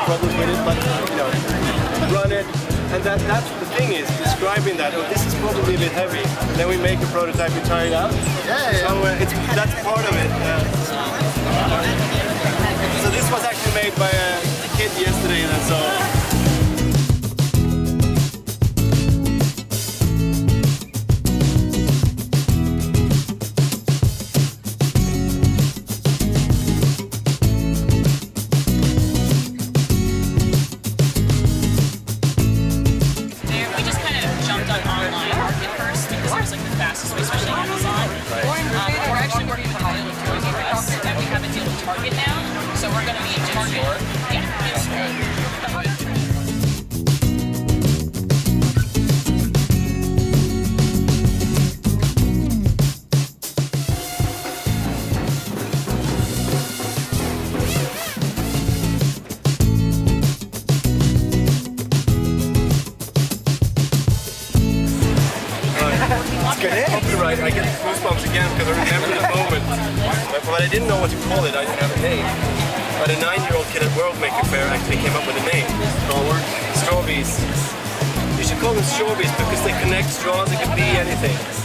problems with it, but you know, run it. And that's the thing is describing that. Oh, this is probably a bit heavy. And then we make a prototype, we try it out. Yeah. So that's part of it. So this was actually made by a kid yesterday, and so. Copyright, I get goosebumps again because I remember the moment. But I didn't know what to call it, I didn't have a name. But a 9-year-old kid at World Maker Faire actually came up with a name. Strawbees. You should call them Strawbees because they connect straws, it could be anything.